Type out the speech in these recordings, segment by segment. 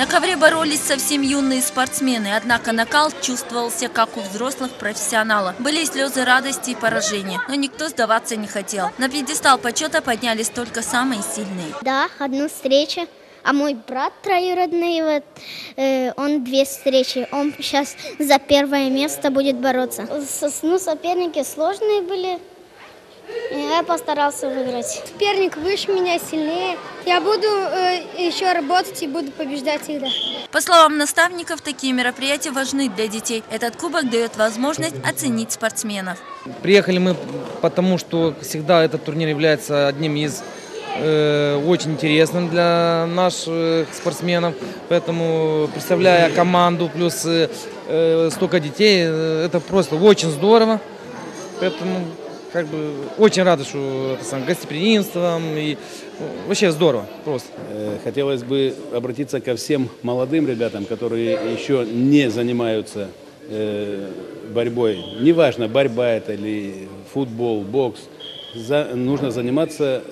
На ковре боролись совсем юные спортсмены, однако нокаут чувствовался, как у взрослых профессионалов. Были слезы радости и поражения, но никто сдаваться не хотел. На пьедестал почета поднялись только самые сильные. Да, одну встречу. А мой брат троюродный, он 2 встречи. Он сейчас за первое место будет бороться. Соперники сложные были. Я постарался выиграть. Соперник выше меня, сильнее. Я буду еще работать и буду побеждать всегда. По словам наставников, такие мероприятия важны для детей. Этот кубок дает возможность оценить спортсменов. Приехали мы потому, что всегда этот турнир является одним из очень интересным для наших спортсменов. Поэтому, представляя команду плюс столько детей, это просто очень здорово. Поэтому очень рады, что это гостеприимством и вообще здорово просто. Хотелось бы обратиться ко всем молодым ребятам, которые еще не занимаются борьбой. Неважно, борьба это или футбол, бокс. Нужно заниматься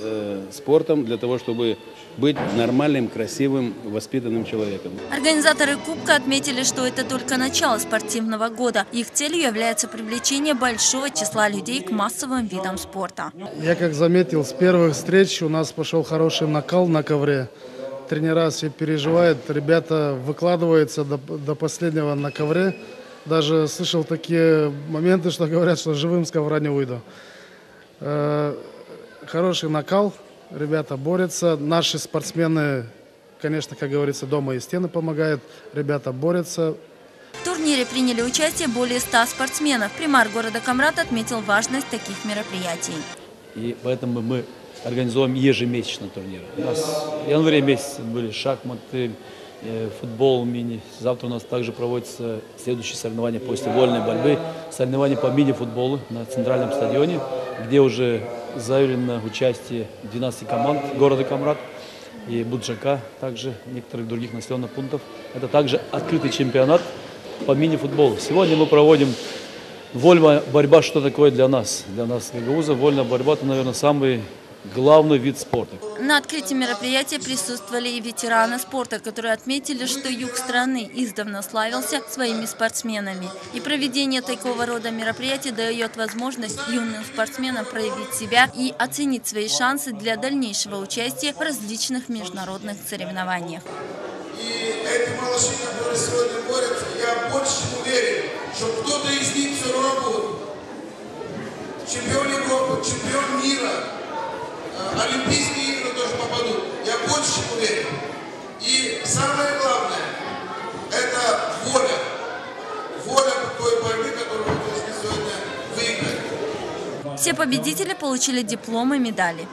спортом для того, чтобы быть нормальным, красивым, воспитанным человеком. Организаторы Кубка отметили, что это только начало спортивного года. Их целью является привлечение большого числа людей к массовым видам спорта. Я как заметил, с первых встреч у нас пошел хороший накал на ковре. Тренера все переживают, ребята выкладываются до последнего на ковре. Даже слышал такие моменты, что говорят, что живым с ковра не выйду. Хороший накал, ребята борются. Наши спортсмены, конечно, как говорится, дома и стены помогают. Ребята борются. В турнире приняли участие более 100 спортсменов. Примар города Камрат отметил важность таких мероприятий. И поэтому мы организуем ежемесячно турниры. У нас в январе месяце были шахматы, футбол, мини. Завтра у нас также проводятся следующие соревнования после вольной борьбы. Соревнования по мини-футболу на центральном стадионе, где уже заявлено участие 12 команд города Камрат и Буджака, также некоторых других населенных пунктов. Это также открытый чемпионат по мини-футболу. Сегодня мы проводим вольная борьба. Что такое для нас? Для нас, гагауза, вольная борьба – это, наверное, самый главный вид спорта. На открытии мероприятия присутствовали и ветераны спорта, которые отметили, что юг страны издавна славился своими спортсменами. И проведение такого рода мероприятий дает возможность юным спортсменам проявить себя и оценить свои шансы для дальнейшего участия в различных международных соревнованиях. И эти малыши, которые сегодня борются, я больше чем уверен, что кто-то из них все равно будет чемпион Европы, чемпион мира. Олимпийские игры тоже попадут. Я больше чем уверен. И самое главное, это воля. Воля той борьбы, которую мы должны сегодня выиграть. Все победители получили дипломы и медали.